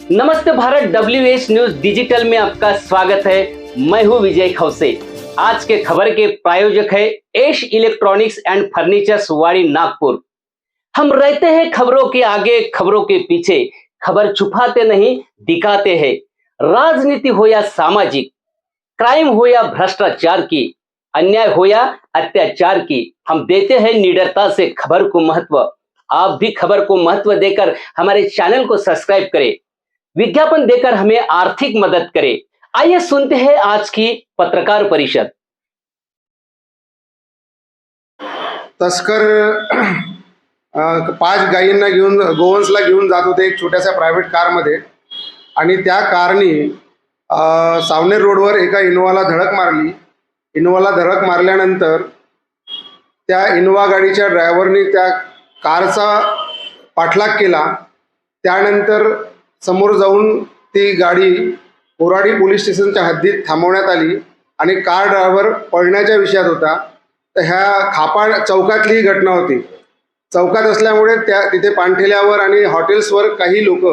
नमस्ते Bharat, WH news digital में आपका स्वागत है। मैं हूं विजय खौसे। आज के खबर के प्रायोजक है एश इलेक्ट्रॉनिक्स एंड फर्नीचर्स वाड़ी नागपुर। हम रहते हैं खबरों के आगे, खबरों के पीछे, खबर छुपाते नहीं दिखाते हैं। राजनीति हो या सामाजिक, क्राइम हो या भ्रष्टाचार की, अन्याय हो या अत्याचार की, हम देते हैं निडरता से खबर को महत्व। आप भी खबर को महत्व देकर हमारे चैनल को सब्सक्राइब करें, विज्ञापन देकर हमें आर्थिक मदद करें। आइए सुनते हैं आज की पत्रकार परिषद। तस्कर 5 गायींना घेऊन गोवंशला घेऊन जात होते एक छोट्याशा प्रायव्हेट कारमध्ये आणि त्या कारनी सावनेर रोडवर एका इनोवाला धडक मारली। इनोवाला धडक मारल्यानंतर त्या इनोवा गाडीच्या ड्रायव्हरनी त्या कारचा पाठलाग केला। त्यानंतर समोर जाऊन ती गाडी कोराडी पोलीस स्टेशनच्या हद्दीत थांबवण्यात आली आणि कार ड्रायव्हर पळण्याच्या विषयात होता। तर ह्या खापाड चौकातली ही घटना होती। चौकात असल्यामुळे तिथे पाणठेल्यावर आणि हॉटेल्सवर काही लोक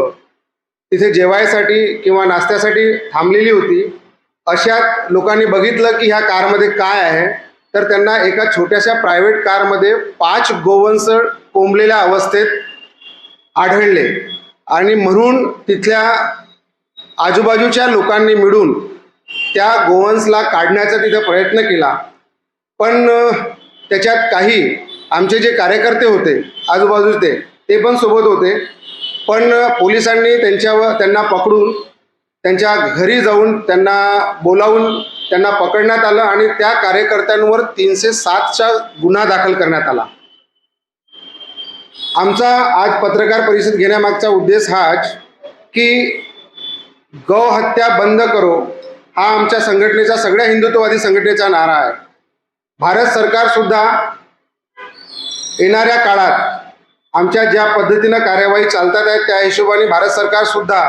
तिथे जेवायसाठी किंवा नाश्त्यासाठी थांबलेली होती। अशात लोकांनी बघितलं की ह्या कारमध्ये काय आहे, तर त्यांना एका छोट्याशा प्रायव्हेट कारमध्ये 5 गोवंश कोंबलेल्या अवस्थेत आढळले आणि म्हणून तिथल्या आजूबाजूच्या लोकांनी मिळून त्या गोवंशला काढण्याचा तिथे प्रयत्न केला। पण त्याच्यात काही आमचे जे कार्यकर्ते होते आजूबाजूचे ते पण सोबत होते, पण पोलिसांनी त्यांना पकडून त्यांच्या घरी जाऊन त्यांना बोलावून त्यांना पकडण्यात आलं आणि त्या कार्यकर्त्यांवर 307चा गुन्हा दाखल करण्यात आला। आमचा आज पत्रकार परिषद घेण्यामागचा उद्देश हाच की गौ हत्या बंद करो हा आमच्या संघटनेचा, सगळ्या हिंदुत्ववादी संघटनेचा नारा आहे। भारत सरकार सुद्धा येणाऱ्या काळात आमच्या ज्या पद्धतीने कार्यवाही चालतात आहेत त्या हिशोबाने भारत सरकार सुद्धा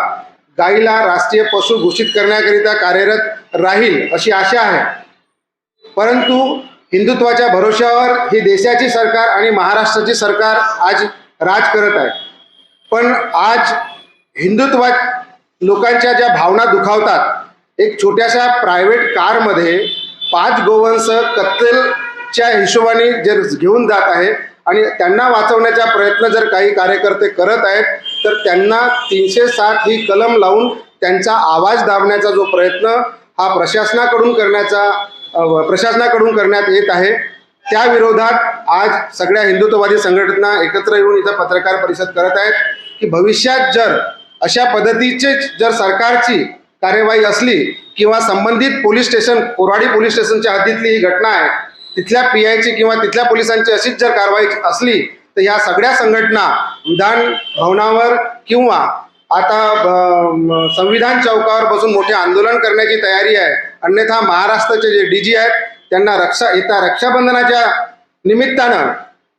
गायीला राष्ट्रीय पशु घोषित करण्याकरिता कार्यरत राहील अशी आशा आहे। परंतु हिंदुत्वाच्या भरोश्यावर ही देशाची सरकार आणि महाराष्ट्राची सरकार आज राज करत आहे। पण आज हिंदुत्वात लोकांच्या ज्या भावना दुखावतात, एक छोट्याशा प्रायव्हेट कारमध्ये 5 गोवंश कत्तलच्या हिशोबाने जर घेऊन जात आहे आणि त्यांना वाचवण्याचा प्रयत्न जर काही कार्यकर्ते करत आहेत, तर त्यांना 307 ही कलम लावून त्यांचा आवाज दाबण्याचा जो प्रयत्न हा प्रशासनाकडून करण्यात येत आहे, त्या विरोधात आज सगळ्या हिंदुत्ववादी संघटना एकत्र येऊन इथं पत्रकार परिषद करत आहेत की भविष्यात जर अशा पद्धतीचे जर सरकारची कार्यवाही असली किंवा संबंधित पोलीस स्टेशन, कोराडी पोलीस स्टेशनच्या हद्दीतली ही घटना आहे, तिथल्या PIची किंवा तिथल्या पोलिसांची अशीच जर कारवाई असली तर ह्या सगळ्या संघटना विधान भवनावर किंवा आता संविधान चौकावर बसून मोठे आंदोलन करण्याची तयारी आहे। अन्यथा महाराष्ट्राचे जे DG आहेत त्यांना रक्षाबंधनाच्या निमित्तानं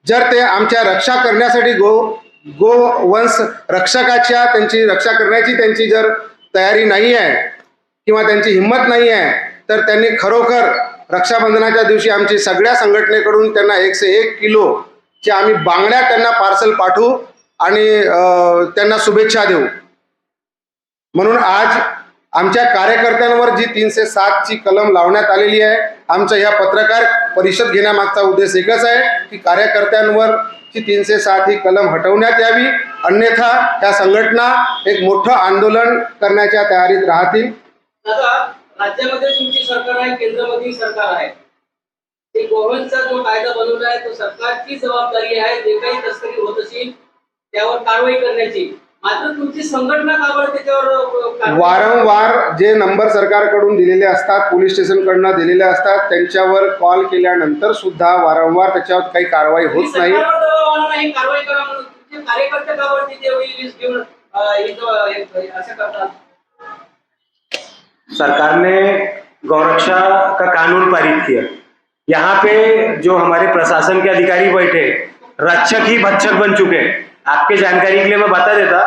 जर ते आमच्या रक्षा करण्यासाठी गोवंश रक्षकाच्या त्यांची रक्षा करण्याची त्यांची जर तयारी नाही आहे किंवा त्यांची हिंमत नाही आहे, तर त्यांनी खरोखर रक्षाबंधनाच्या दिवशी आमची सगळ्या संघटनेकडून त्यांना 101 किलोचे आम्ही बांगड्या त्यांना पार्सल पाठवू आणि त्यांना शुभेच्छा देऊ। म्हणून आज आमच्या कार्यकर्त्यांवर जी 307ची कलम लावण्यात आलेली आहे, आमचा ह्या पत्रकार परिषद घेण्यामागचा उद्देश एकच आहे की कार्यकर्त्यांवर 307 ही कलम हटवण्यात यावी, अन्यथा ह्या संघटना एक मोठं आंदोलन करण्याच्या तयारीत राहतील। राज्यामध्ये तुमची सरकार आहे, केंद्रामध्ये सरकार आहे, ते गोवंशचा जो कायदा बनवला आहे तो सरकारची जबाबदारी आहे। जे काही तस्करी होत असेल त्यावर कारवाई करण्याची, मात्र तुमची संघटना का बरं त्याच्यावर वारंवार जे नंबर सरकारकडून दिलेले असतात, पोलीस स्टेशनकडून दिलेले असतात, त्यांच्यावर कॉल केल्यानंतर सुद्धा वारंवार त्याच्यावर काही कारवाई होत नाही। कारवाई करा म्हणून तुमचे कार्यकर्ते का बरं तिथे लिस्ट घेऊन असं करतात? सरकार ने गौरक्षा का कानून पारित किया। यहाँ पे जो हमारे प्रशासन के अधिकारी बैठे रक्षक ही भक्षक बन चुके हैं। आपके जानकारी के लिए मैं बता देता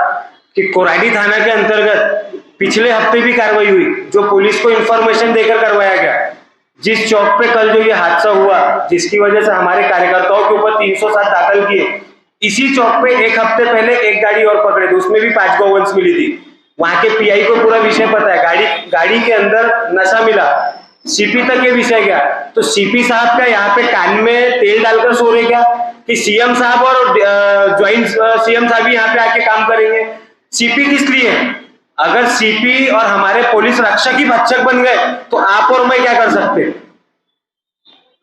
कि कोराडी थाना के अंतर्गत पिछले हफ्ते भी कार्रवाई हुई, जो पुलिस को इंफॉर्मेशन देकर करवाया गया। जिस चौक पे कल जो ये हादसा हुआ, जिसकी वजह से हमारे कार्यकर्ताओं के ऊपर 307 दाखल किए, इसी चौक पे एक हफ्ते पहले एक गाड़ी और पकड़े थे, उसमें भी 5 गोवंश मिली थी। वहां के पीआई को पूरा विषय पता है, गाड़ी के अंदर नशा मिला, सीपी तक ये विषय गया। तो सीपी साहब का यहाँ पे कान में तेल डालकर सो रहे क्या कि सीएम साहब और ज्वाइंट सीएम साहब भी यहाँ पे आके काम करेंगे? सीपी किस लिए? अगर सीपी और हमारे पुलिस रक्षक ही भक्षक बन गए तो आप और मैं क्या कर सकते?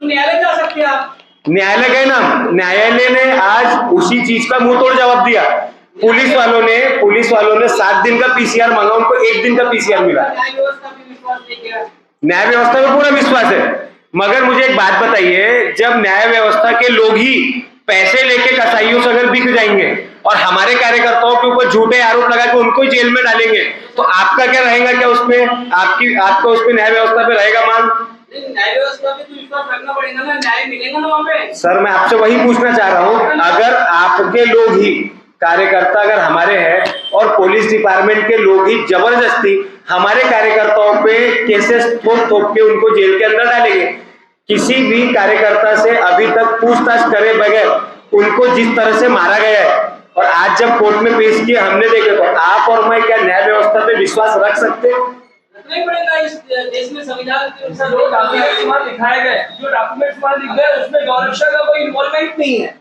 न्यायालय जा सकते हैं आप। न्यायालय गए ना, न्यायालय ने आज उसी चीज का मुंह तोड़ जवाब दिया। पुलिस वालों ने 7 दिन का पीसीआर मांगा, उनको 1 दिन का पीसीआर मिला। न्याय व्यवस्था पे विश्वास नहीं किया। न्याय व्यवस्था में पूरा विश्वास है, मगर मुझे एक बात बताइए, जब न्याय व्यवस्था के लोग ही पैसे लेके कसाईयों से अगर बिक जाएंगे और हमारे कार्यकर्ताओं के ऊपर झूठे आरोप लगा के उनको ही जेल में डालेंगे, तो आपका क्या रहेगा? क्या उसमें आपका उसमें न्याय व्यवस्था पे रहेगा मांग? न्याय व्यवस्था पे तो विश्वास रखना पड़ेगा ना, न्याय मिलेगा ना वहाँ पे। सर मैं आपसे वही पूछना चाह रहा हूं, अगर आपके लोग ही कार्यकर्ता अगर हमारे हैं और पुलिस डिपार्टमेंट के लोग ही जबरदस्ती हमारे कार्यकर्ताओं पे केसेस थोप के उनको जेल के अंदर डालेंगे, किसी भी कार्यकर्ता से अभी तक पूछताछ करे बगैर उनको जिस तरह से मारा गया है और आज जब कोर्ट में पेश किए हमने देखे, तो आप और मैं क्या न्याय व्यवस्था पे विश्वास रख सकते हैं? रखना ही पड़ेगा। इस देश में संविधान के अनुसार जो डॉक्यूमेंट्स वहां दिखाए गए, जो डॉक्यूमेंट्स वहां लिख गए, उसमें गौरक्षा का कोई इन्वॉल्वमेंट नहीं है।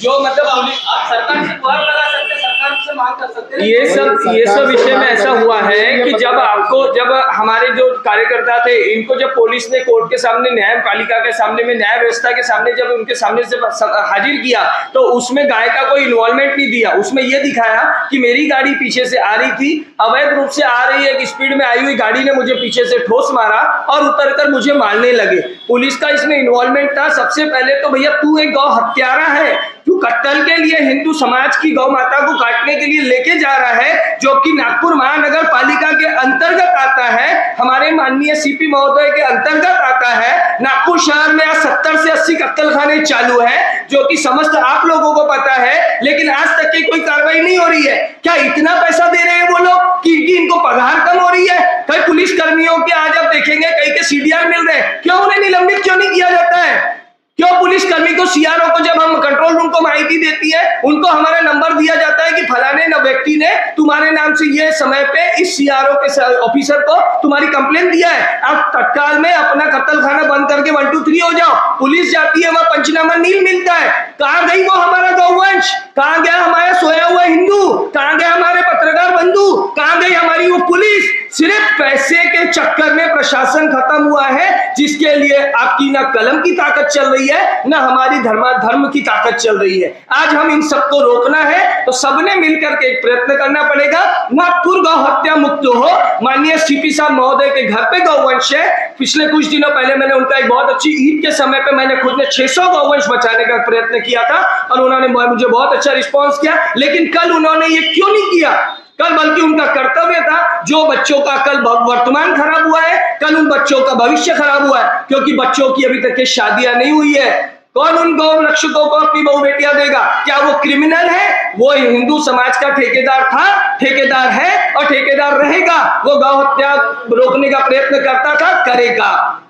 जो मतलब आप सरकार से गुहार लगा सकते हैं, सरकार से मांग कर सकते हैं। ये सब विषय में ऐसा हुआ है कि जब हमारे जो कार्यकर्ता थे, इनको जब पुलिस ने कोर्ट के सामने, न्यायपालिका के सामने में, न्याय व्यवस्था के सामने जब उनके सामने से हाजिर किया, तो उसमें गाय का कोई इन्वॉल्वमेंट नहीं दिया। उसमें यह दिखाया कि मेरी गाड़ी पीछे से आ रही थी, अवैध रूप से आ रही है, कि स्पीड में आई हुई गाड़ी ने मुझे पीछे से ठोस मारा और उतरकर मुझे मारने लगे। पुलिस का इसमें इन्वॉल्वमेंट था। सबसे पहले तो भैया तू एक गौ हत्यारा है, तू कत्ल के लिए हिंदू समाज की गौ माता को काटने के लिए लेके जा रहा है, जो कि नागपुर महानगर पालिका के अंतर्गत आता है, हमारे माननीय सीपी महोदय के अंतर्गत आता है। नागपुर शहर में आज 70 से 80 कत्ल खाने चालू है, जो कि समस्त आप लोगों को पता है, लेकिन आज तक की कोई कार्रवाई नहीं हो रही है। क्या इतना पैसा दे रहे हैं वो लोग कि इनको पगार कम हो रही है? कई पुलिस कर्मियों के आज आप देखेंगे कई के सीडीआर मिल रहे हैं, क्यों उन्हें निलंबित क्यों नहीं किया जाता है? क्यों पुलिसकर्मी को, सीआरओ को, जब हम कंट्रोल रूम को माहिती देती है, उनको हमारा नंबर दिया जाता है कि फलाने व्यक्ति ने तुम्हारे नाम से ये समय पे इस सीआरओ के ऑफिसर को तुम्हारी कंप्लेंट दिया है, आप तत्काल में अपना कत्ल खाना बंद करके 1 2 3 हो जाओ। पुलिस जाती है, वहां पंचनामा नहीं मिलता है। कहां गई वो हमारा गौवंश? कहां गया हमारा सोया हुआ हिंदू? कहां गया हमारे पत्रकार बंधु? कहां गई हमारी वो पुलिस? सिर्फ पैसे के चक्कर में प्रशासन खत्म हुआ है, जिसके लिए आपकी ना कलम की ताकत चल रही है, ना हमारी धर्म की ताकत चल रही है। आज हम इन सबको रोकना है, तो सबने मिलकर के एक प्रयत्न करना पड़ेगा। नागपुर गौ हत्या मुक्त हो। माननीय सीपी साहब महोदय के घर पे गौवंश है। पिछले कुछ दिनों पहले मैंने उनका एक बहुत अच्छी ईद के समय पे मैंने खुद ने 600 गौवंश बचाने का प्रयत्न किया था और उन्होंने मुझे बहुत अच्छा रिस्पॉन्स किया। लेकिन कल उन्होंने ये क्यों नहीं किया? कल बल्कि उनका कर्तव्य था, जो बच्चों का कल वर्तमान खराब हुआ है, कल उन बच्चों का भविष्य खराब हुआ है, क्योंकि बच्चों की अभी तक की शादियां नहीं हुई है। कौन उन गौ रक्षकों को अपनी बहु बेटियां देगा? क्या वो क्रिमिनल है? वो हिंदू समाज का ठेकेदार था, ठेकेदार है और ठेकेदार रहेगा। वो गौ हत्या रोकने का प्रयत्न करता था, करेगा।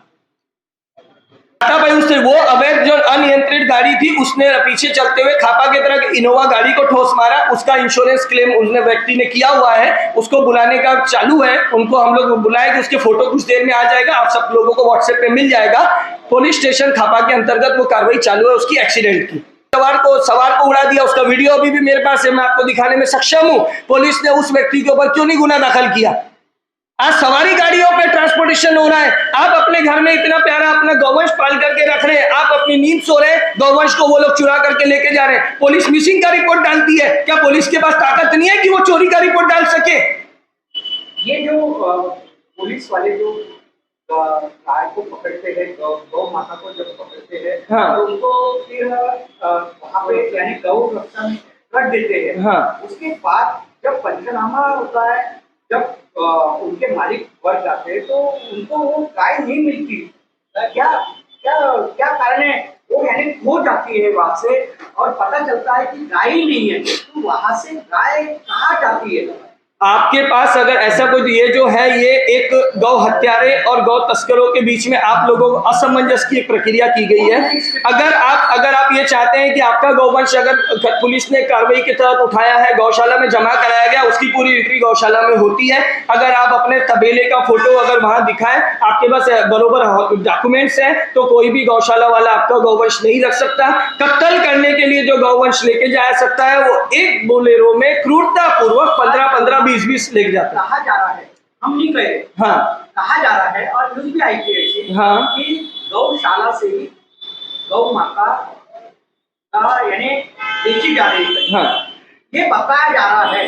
भाई उससे वो अवैध जो अनियंत्रित गाड़ी थी, उसने पीछे चलते हुए खापा की तरह इनोवा गाड़ी को ठोस मारा। उसका इंश्योरेंस क्लेम उसने व्यक्ति ने किया हुआ है, उसको बुलाने का चालू है। उनको हम लोग बुलाएंगे, उसके फोटो कुछ देर में आ जाएगा, आप सब लोगों को व्हाट्सएप पे मिल जाएगा। पुलिस स्टेशन खापा के अंतर्गत वो कार्रवाई चालू है उसकी एक्सीडेंट की। सवार को उड़ा दिया, उसका वीडियो अभी भी मेरे पास है, मैं आपको दिखाने में सक्षम हूं। पुलिस ने उस व्यक्ति के ऊपर क्यों नहीं गुना दाखिल किया? आज सवारी गाड़ियों पे ट्रांसपोर्टेशन हो रहा है, आप अपने घर में इतना प्यारा अपना गौवंश पाल करके रख रहे हैं, आप अपनी नींद सो रहे हैं, गौवंश को वो लोग चुरा करके लेके जा रहे हैं। पुलिस मिसिंग का रिपोर्ट डालती है, क्या पुलिस के पास ताकत नहीं है कि वो चोरी का रिपोर्ट डाल सके? ये जो पुलिस वाले जो गाय को पकड़ते हैं, गौ माता को जब पकड़ते हैं, हाँ। तो उनको फिर वहाँ पे यानी गौ रक्षा में रख देते हैं। हाँ। उसके बाद जब पंचनामा होता है, जब उनके मालिक वर्ग जाते हैं, तो उनको वो गाय नहीं मिलती। क्या क्या क्या कारण है? वो यानी खो जाती है वहां से, और पता चलता है कि गाय ही नहीं है। तो वहां से गाय कहाँ जाती है? आपके पास अगर ऐसा कोई, ये जो है ये एक गौ हत्यारे और गौ तस्करों के बीच में आप लोगों को असमंजस की एक प्रक्रिया की गई है। अगर आप ये चाहते हैं कि आपका गौवंश अगर पुलिस ने कार्रवाई के तहत उठाया है, गौशाला में जमा कराया गया, उसकी पूरी एंट्री गौशाला में होती है। अगर आप अपने तबेले का फोटो अगर वहां दिखाएं, आपके पास बरोबर डॉक्यूमेंट्स है, तो कोई भी गौशाला वाला आपका गौवंश नहीं रख सकता। कत्ल करने के लिए जो गौवंश लेके जा सकता है वो एक बोलेरो में क्रूरता पूर्वक 15-15 20-20 लेके जाता है। कहा जा रहा है, हम नहीं कह रहे, हाँ, कहा जा रहा है और न्यूज भी आई थी ऐसे हाँ, कि गौशाला से ही गौ माता का यानी बेची जा रही है, हाँ। ये बताया जा रहा है।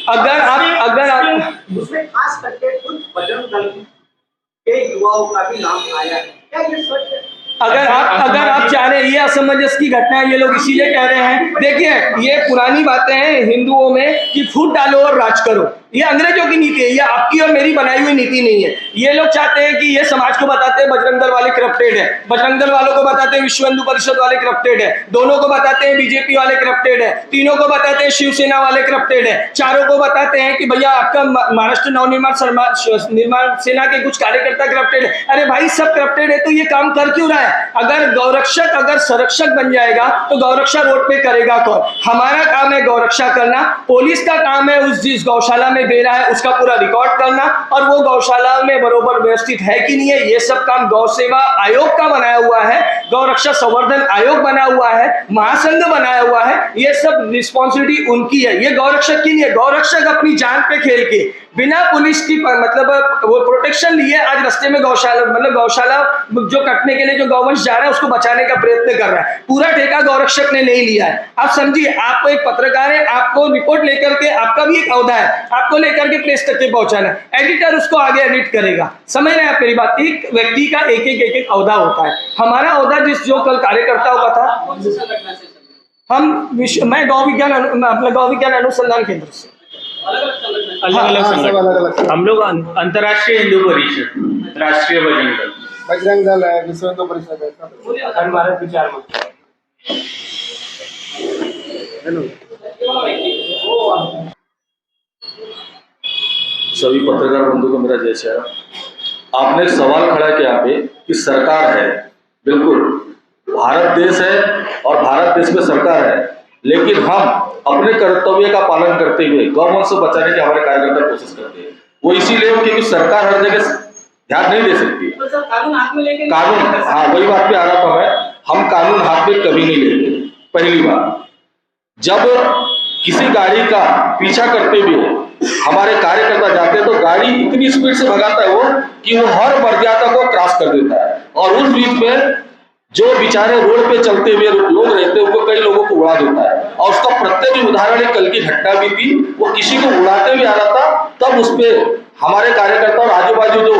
अगर आप उसमें खास करके कुछ बजरंग दल के युवाओं का भी नाम आया है, क्या ये सच है? अगर आप चाह रहे हैं, ये असमंजस की घटना है, ये लोग इसीलिए कह रहे हैं। देखिए, ये पुरानी बातें हैं हिंदुओं में कि फूट डालो और राज करो, ये अंग्रेजों की नीति है, ये आपकी और मेरी बनाई हुई नीति नहीं है। ये लोग चाहते हैं कि ये समाज को बताते हैं बजरंग दल वाले करप्टेड है, बजरंग दल वालों को बताते हैं विश्व हिंदू परिषद वाले करप्टेड है, दोनों को बताते हैं बीजेपी वाले करप्टेड है, तीनों को बताते हैं शिवसेना वाले करप्टेड है, चारों को बताते हैं कि भैया आपका महाराष्ट्र नवनिर्माण सेना के कुछ कार्यकर्ता करप्टेड है। अरे भाई, सब करप्टेड है तो ये काम कर क्यों रहा है? अगर गौरक्षक अगर संरक्षक बन जाएगा तो गौरक्षा रोड पे करेगा कौन? हमारा काम है गौरक्षा करना, पुलिस का काम है उस जिस गौशाला दे रहा है उसका पूरा रिकॉर्ड करना, और वो गौशाला में बरोबर व्यवस्थित है कि नहीं है, ये सब काम गौ सेवा आयोग का बनाया हुआ है, गौरक्षा संवर्धन आयोग बना हुआ है, महासंघ बनाया हुआ है, ये सब रिस्पॉन्सिबिलिटी उनकी है, ये गौरक्षक की नहीं है। गौरक्षक अपनी जान पे खेल के बिना पुलिस की मतलब वो प्रोटेक्शन लिए आज रास्ते में गौशाला जो कटने के लिए जो गौवंश जा रहा है उसको बचाने का प्रयत्न कर रहा है, पूरा ठेका गौरक्षक ने नहीं लिया है। आप समझिए, आपको एक पत्रकार है, आपको रिपोर्ट लेकर के, आपका भी एक औहदा है, आपको लेकर के प्रेस तक के पहुंचाना है, एडिटर उसको आगे एडिट करेगा। समझ रहे हैं आप मेरी बात? एक व्यक्ति का एक औहदा होता है, हमारा औहदा जो कल कार्यकर्ताओं का था, कौन सी संगठन से? मैं गौ विज्ञान अनुसंधान केंद्र से। अलग-अलग संगठन। हम लोग अंतर्राष्ट्रीय हिंदू परिषद, राष्ट्रीय बजरंग दल, बजरंग दल है, विश्व हिंदू परिषद है, अखंड भारत विचार मंच। सभी पत्रकार बंधु को मेरा जय श्री राम। आपने एक सवाल खड़ा किया यहाँ पे कि सरकार है, बिल्कुल भारत देश है और भारत देश में सरकार है, लेकिन हम अपने कर्तव्य का पालन करते हुए गौवंश को बचाने की हमारे कार्यकर्ता कोशिश करते हैं। वो इसीलिए क्योंकि सरकार हर जगह ध्यान नहीं दे सकती। तो सर कानून हाथ में लेके कानून, हाँ वही बात पे आ रहा था मैं, हम कानून हाथ में कभी नहीं लेते। पहली बात, जब किसी गाड़ी का पीछा करते हुए हमारे कार्यकर्ता जाते हैं तो गाड़ी इतनी स्पीड से भगाता है वो कि वो हर मर्यादा को क्रॉस कर देता है, और उस बीच में जो बेचारे रोड पे चलते हुए लोग रहते हैं उनको कई लोगों को उड़ा देता है। और उसका प्रत्येक उदाहरण एक कल की घटना भी थी, वो किसी को उड़ाते हुए आ रहा था, तब उस पे हमारे कार्यकर्ता और आजू बाजू जो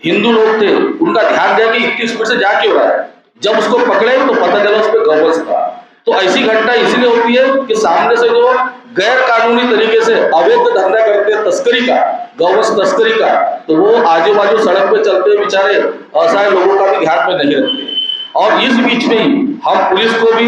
हिंदू लोग थे उनका ध्यान गया कि इतनी स्पीड से जा क्यों रहा है। जब उसको पकड़े तो पता चला उस पर गौवंश था। तो ऐसी घटना इसलिए होती है कि सामने से जो गैर कानूनी तरीके से अवैध धंधा करते हैं तस्करी का, गौवंश तस्करी का, तो वो आजू बाजू सड़क पे चलते बेचारे असहाय लोगों का भी ध्यान में नहीं रखते। और इस बीच में ही हम पुलिस को भी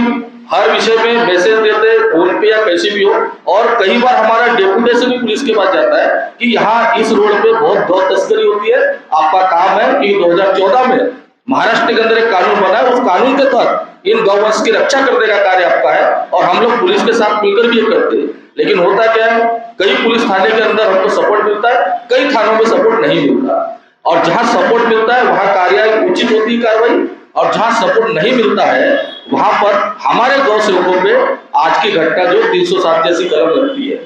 हर विषय में मैसेज देते हैं, फोन पे या कैसे भी हो, और कई बार हमारा डेपुटेशन भी पुलिस के पास जाता है कि यहाँ इस रोड पे बहुत गौ तस्करी होती है, आपका काम है कि 2014 में महाराष्ट्र के अंदर एक कानून बना है, उस कानून के तहत इन गौवंश की रक्षा करने का कार्य आपका है, और हम लोग पुलिस के साथ मिलकर भी ये करते हैं। लेकिन होता क्या है, कई पुलिस थाने के अंदर हमको सपोर्ट मिलता है, कई थानों में सपोर्ट नहीं मिलता, और जहां सपोर्ट मिलता है वहां कार्रवाई उचित होती है कार्रवाई, और जहां सपोर्ट नहीं मिलता है वहां पर हमारे गौ सेवकों पे आज की घटना जो 307 जैसी कलम लगती है।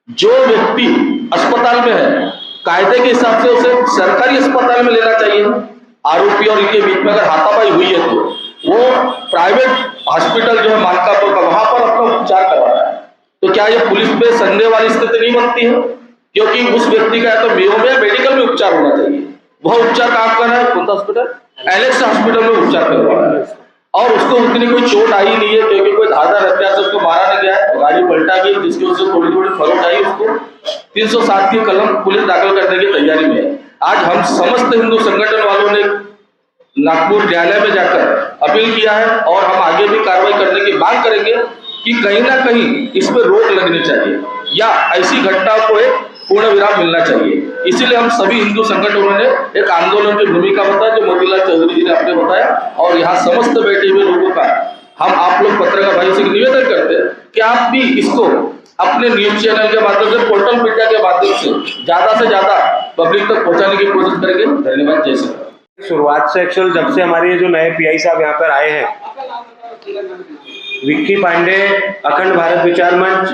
जो व्यक्ति अस्पताल में है, कायदे के हिसाब से उसे सरकारी अस्पताल में लेना चाहिए। आरोपी और इनके बीच में अगर हाथापाई हुई है तो वो प्राइवेट हॉस्पिटल जो है मानकापुर का, वहां पर अपना उपचार करवा रहा है। तो क्या ये पुलिस पे संदेह वाली स्थिति नहीं बनती है? क्योंकि उस व्यक्ति का तो मेयो में मेडिकल में उपचार होना चाहिए, वह उपचार कहाँ कर रहा है? कौन सा हॉस्पिटल? एलेक्स हॉस्पिटल में उपचार करवा रहा है, और उसको उतनी कोई चोट आई नहीं है, क्योंकि कोई धारदार हथियार से उसको मारा नहीं गया है, गाड़ी पलटा गई जिसकी वजह से थोड़ी थोड़ी खरोच आई, उसको 307 की कलम पुलिस दाखिल करने की तैयारी में है। आज हम समस्त हिंदू संगठन वालों ने नागपुर न्यायालय में जाकर अपील किया है, और हम आगे भी कार्रवाई करने की मांग करेंगे कि कहीं ना कहीं इस पर रोक लगनी चाहिए, या ऐसी घटना को एक पूर्ण विराम मिलना चाहिए। इसीलिए हम सभी हिंदू संगठनों ने एक आंदोलन की भूमिका बताया, जो मोतीलाल चौधरी जी ने आपने बताया, और यहाँ समस्त बैठे हुए लोगों का हम आप लोग पत्रकार भाइयों से निवेदन करते हैं कि आप भी इसको अपने न्यूज चैनल के माध्यम से, पोर्टल मीडिया के माध्यम से ज्यादा से ज्यादा पब्लिक तक पहुंचाने की कोशिश करेंगे। धन्यवाद। जय श्री राम। शुरुआत से एक्चुअल जब से हमारे ये जो नए पीआई साहब यहाँ पर आए हैं, विक्की पांडे, अखंड भारत विचार मंच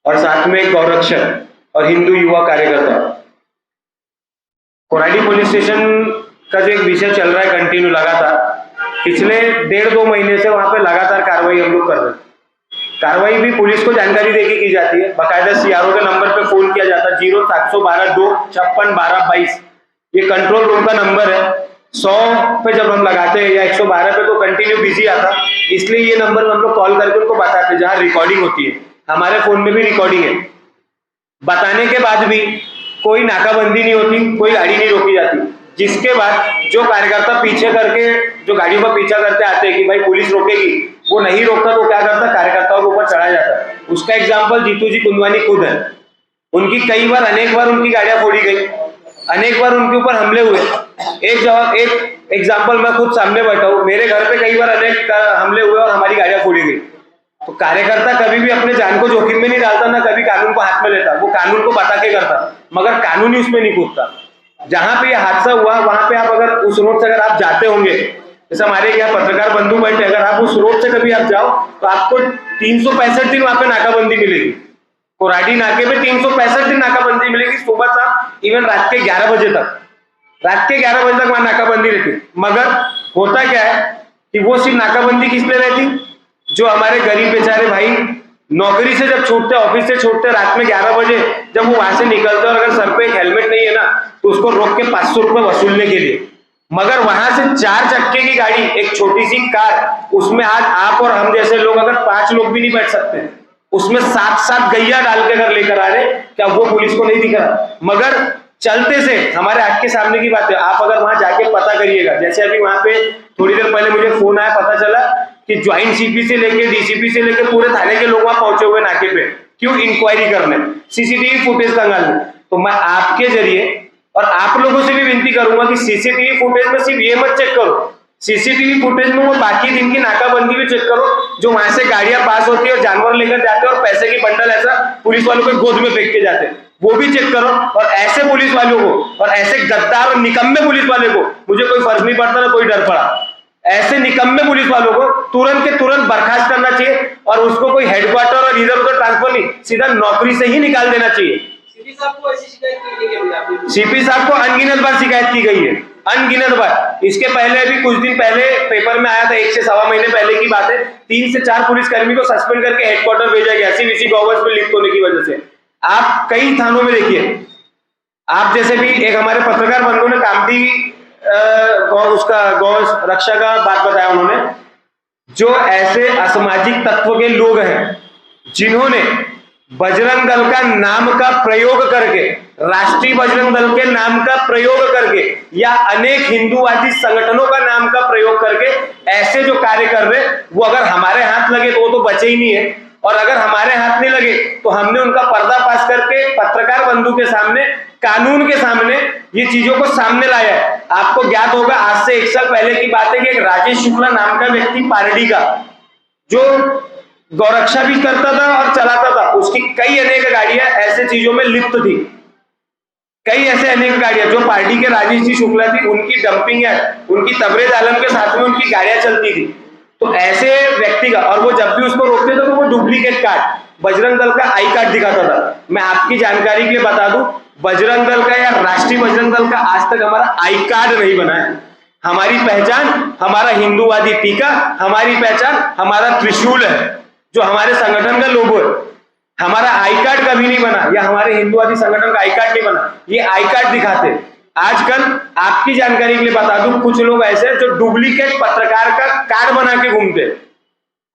और साथ में एक गौरक्षक और हिंदू युवा कार्यकर्ता, कोराडी पुलिस स्टेशन का जो एक विषय चल रहा है कंटिन्यू लगातार, पिछले 1.5-2 महीने से वहां पे लगातार कार्रवाई हम लोग कर रहे हैं। कार्रवाई भी पुलिस को जानकारी देके की जाती है, बाकायदा सीआरओ के नंबर पे फोन किया जाता है 0712-256-1222। ये कंट्रोल रूम का नंबर है। 100 पे जब हम लगाते हैं या 112 पे तो कंटिन्यू बिजी आता, इसलिए ये नंबर हम लोग कॉल करके उनको बताते हैं, जहाँ रिकॉर्डिंग होती है। हमारे फोन में भी रिकॉर्डिंग है। बताने के बाद भी कोई नाकाबंदी नहीं होती, कोई गाड़ी नहीं रोकी जाती, जिसके बाद जो कार्यकर्ता पीछे करके जो गाड़ियों का पीछा करते आते हैं कि भाई पुलिस रोकेगी, वो नहीं रोकता तो क्या करता, कार्यकर्ताओं के ऊपर चढ़ा जाता है। उसका एग्जाम्पल जीतू जी कुंदवानी खुद है। उनकी कई बार, अनेक बार उनकी गाड़ियां फोड़ी गई, अनेक बार उनके ऊपर हमले हुए। एक एग्जाम्पल मैं खुद सामने बैठा हूँ, मेरे घर पे कई बार अनेक हमले हुए और हमारी गाड़ियां फोड़ी गई। तो कार्यकर्ता कभी भी अपने जान को जोखिम में नहीं डालता, ना कभी कानून को हाथ में लेता, वो कानून को बता के करता, मगर कानून ही उसमें नहीं कूदता। जहां पे ये हादसा हुआ वहां पे आप अगर उस रोड से अगर आप जाते होंगे, जैसे हमारे यहाँ पत्रकार बंधु बैठे, अगर आप उस रोड से कभी आप जाओ तो आपको 365 दिन वहां पे नाकाबंदी मिलेगी। कोराडी नाके पे 365 दिन नाकाबंदी मिलेगी, सुबह शाम, इवन रात के 11 बजे तक। रात के 11 बजे तक वहां नाकाबंदी रहती। मगर होता क्या है कि वो सिर्फ नाकाबंदी किस लिए रहती, जो हमारे गरीब बेचारे भाई नौकरी से जब छूटते, ऑफिस से छूटते, रात में 11 बजे जब वो वहां से निकलते और अगर सर पे एक हेलमेट नहीं है ना, तो उसको रोक के 500 रुपए वसूलने के लिए। मगर वहां से 4 चक्के की गाड़ी, एक छोटी सी कार, उसमें आज आप और हम जैसे लोग अगर 5 लोग भी नहीं बैठ सकते, उसमें 7-7 गैया डाल के अगर लेकर आ रहे, क्या वो पुलिस को नहीं दिख रहा? मगर चलते से हमारे आंख के सामने की बात है। आप अगर वहां जाके पता करिएगा, जैसे अभी वहां पे थोड़ी देर पहले मुझे फोन आया, पता चला कि ज्वाइंट सीपी से लेके डीसीपी से लेके पूरे थाने के लोग वहां पहुंचे हुए नाके पे, क्यों? इंक्वायरी करने, सीसीटीवी फुटेज खंगालने। तो मैं आपके जरिए और आप लोगों से भी विनती करूंगा कि सीसीटीवी फुटेज में सिर्फ ये मत चेक करो, सीसीटीवी फुटेज में वो बाकी दिन की नाकाबंदी भी चेक करो, जो वहां से गाड़ियां पास होती है और जानवर लेकर जाते हैं और पैसे की बंडल ऐसा पुलिस वालों के गोद में फेंक के जाते हैं, वो भी चेक करो। और ऐसे पुलिस वालों को और ऐसे गद्दार और निकम्मे पुलिस वाले को मुझे कोई फर्क नहीं पड़ता, ना कोई डर पड़ा। ऐसे निकम्मे पुलिस वालों को तुरंत के तुरंत बर्खास्त करना चाहिए और उसको कोई हेडक्वार्टर और इधर उधर ट्रांसफर नहीं, सीधा नौकरी से ही निकाल देना चाहिए। सीपी साहब को ऐसी शिकायत की गई है? सीपी साहब को अनगिनत बार शिकायत की गई है, अनगिनत बार। इसके पहले भी कुछ दिन पहले पेपर में आया था, 1 से सवा महीने पहले की बात है, 3 से 4 पुलिसकर्मी को सस्पेंड करके हेडक्वार्टर भेजा गया, सीवीसी गवर्नेंस में लिप्त होने की वजह से। आप कई थानों में देखिए, आप जैसे भी एक हमारे पत्रकार बंधु ने कामती उसका गौ रक्षा का बात बताया उन्होंने, जो ऐसे असामाजिक तत्व के लोग हैं जिन्होंने बजरंग दल का नाम का प्रयोग करके, राष्ट्रीय बजरंग दल के नाम का प्रयोग करके या अनेक हिंदूवादी संगठनों का नाम का प्रयोग करके ऐसे जो कार्य कर रहे, वो अगर हमारे हाथ लगे तो वो तो बचे ही नहीं है, और अगर हमारे हाथ नहीं लगे तो हमने उनका पर्दाफाश करके पत्रकार बंधु के सामने, कानून के सामने ये चीजों को सामने लाया है। आपको ज्ञात होगा, आज से 1 साल पहले की बात है कि एक राजेश शुक्ला नाम का व्यक्ति पारडी का, जो गौरक्षा भी करता था और चलाता था, उसकी कई अनेक गाड़ियां ऐसे चीजों में लिप्त थी। कई ऐसे अनेक गाड़ियां जो पार्टी के राजेश जी शुक्ला थी, उनकी डंपिंग है, उनकी तबरेज आलम के साथ में उनकी गाड़ियां चलती थी। तो ऐसे व्यक्ति का, और वो जब भी उसको रोकते थे तो वो डुप्लीकेट कार्ड, बजरंग दल का आई कार्ड दिखाता था। मैं आपकी जानकारी के लिए बता दूं, बजरंग दल का या राष्ट्रीय बजरंग दल का आज तक हमारा आई कार्ड नहीं बना है। हमारी पहचान हमारा हिंदूवादी टीका, हमारी पहचान हमारा त्रिशूल है, जो हमारे संगठन का लोगो है। हमारा आई कार्ड कभी नहीं बना, या हमारे हिंदूवादी संगठन का आई कार्ड नहीं बना, ये आई कार्ड दिखाते। आजकल आपकी जानकारी के लिए बता दूं, कुछ लोग ऐसे जो डुप्लीकेट पत्रकार का कार्ड बना के घूमते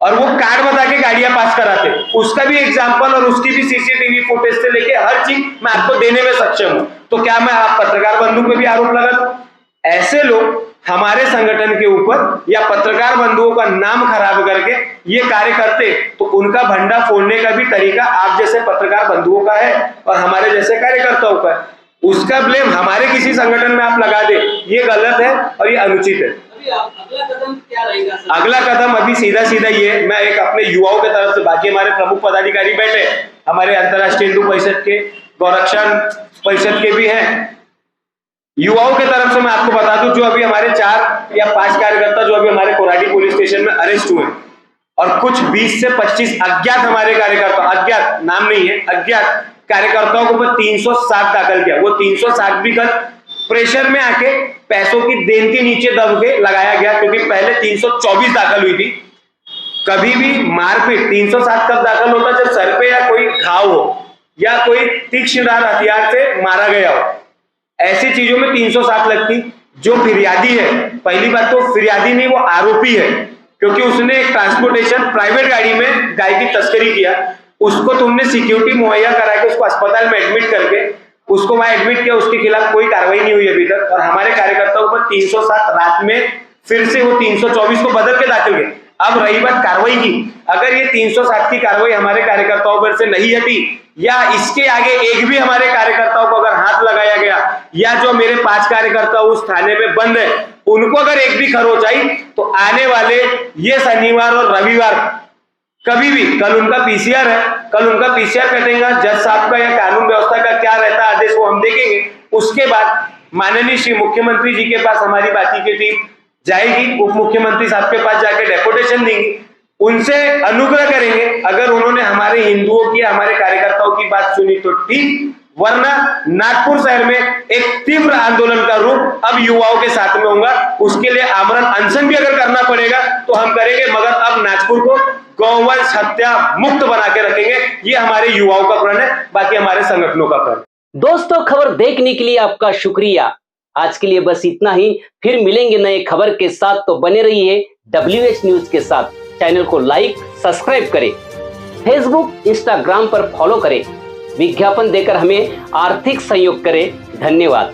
और वो कार्ड बता के गाड़ियां पास कराते। उसका भी एग्जाम्पल और उसकी भी सीसीटीवी फुटेज से लेके हर चीज मैं आपको देने में सक्षम हूं। तो क्या मैं आप पत्रकार बंधु पे भी आरोप लगा दूं? ऐसे लोग हमारे संगठन के ऊपर या पत्रकार बंधुओं का नाम खराब करके ये कार्य करते, तो उनका भंडा फोड़ने का भी तरीका आप जैसे पत्रकार बंधुओं का है और हमारे जैसे कार्यकर्ता होता है, उसका ब्लेम हमारे किसी संगठन में आप लगा दे, ये गलत है और ये अनुचित है। अभी अगला कदम क्या रहेगा सर? अगला कदम अभी सीधा सीधा ये, मैं एक अपने युवाओं की तरफ से, बाकी हमारे प्रमुख पदाधिकारी बैठे, हमारे अंतर्राष्ट्रीय हिंदू परिषद के, गौरक्षण परिषद के भी हैं, युवाओं के तरफ से मैं आपको बता दूं, जो अभी हमारे 4 या 5 कार्यकर्ता जो अभी हमारे कोराडी पुलिस स्टेशन में अरेस्ट हुए, और कुछ 20 से 25 अज्ञात हमारे कार्यकर्ता, अज्ञात नाम नहीं है, अज्ञात कार्यकर्ताओं को 360 दाखिल किया। वो 360 भी कल प्रेशर में आके पैसों की देन के नीचे दब के लगाया गया, क्योंकि पहले 324 दाखिल हुई थी। कभी भी मारपीट 360 कब दाखिल होता, जब सर पे या कोई घाव हो या कोई तीक्ष्णधार हथियार से मारा गया हो, ऐसी चीजों में 360 लगती। जो फिरियादी है, पहली बात तो फिरियादी नहीं, वो आरोपी है, क्योंकि उसने एक ट्रांसपोर्टेशन प्राइवेट गाड़ी में गाय की तस्करी किया, उसको तुमने सिक्योरिटी मुहैया करा के उसको अस्पताल में एडमिट करके उसको वहां एडमिट किया, उसके खिलाफ कोई कार्रवाई नहीं हुई अभी तक। और हमारे कार्यकर्ताओं पर 307 रात में फिर से वो 324 को बदल के दाखिल गए। अब रही बात कार्रवाई की, अगर ये 360 की कार्रवाई हमारे कार्यकर्ताओं पर से नहीं हटी, या इसके आगे एक भी हमारे कार्यकर्ताओं को अगर हाथ लगाया गया, या जो मेरे 5 कार्यकर्ता उस थाने में बंद है उनको अगर एक भी खरोच आई, तो आने वाले ये शनिवार और रविवार कभी भी, कल उनका पीसीआर है, कल उनका पीसीआर कटेगा, जज साहब का या कानून व्यवस्था का क्या रहता है आदेश, वो हम देखेंगे। उसके बाद माननीय श्री मुख्यमंत्री जी के पास हमारी बाकी की टीम जाएगी, उप मुख्यमंत्री साहब के पास जाके डेपुटेशन देंगी, उनसे अनुग्रह करेंगे। अगर उन्होंने हमारे हिंदुओं की, हमारे कार्यकर्ताओं की बात सुनी तो ठीक, वरना नागपुर शहर में एक तीव्र आंदोलन का रूप अब युवाओं के साथ में होगा। उसके लिए आमरण अनशन भी अगर करना पड़ेगा तो हम करेंगे, मगर अब नागपुर को गौवंश हत्या मुक्त बना के रखेंगे। ये हमारे युवाओं का प्रण है, बाकी हमारे संगठनों का प्रण। दोस्तों, खबर देखने के लिए आपका शुक्रिया। आज के लिए बस इतना ही, फिर मिलेंगे नए खबर के साथ, तो बने रहिए WH न्यूज के साथ। चैनल को लाइक सब्सक्राइब करें, फेसबुक इंस्टाग्राम पर फॉलो करें, विज्ञापन देकर हमें आर्थिक सहयोग करें। धन्यवाद।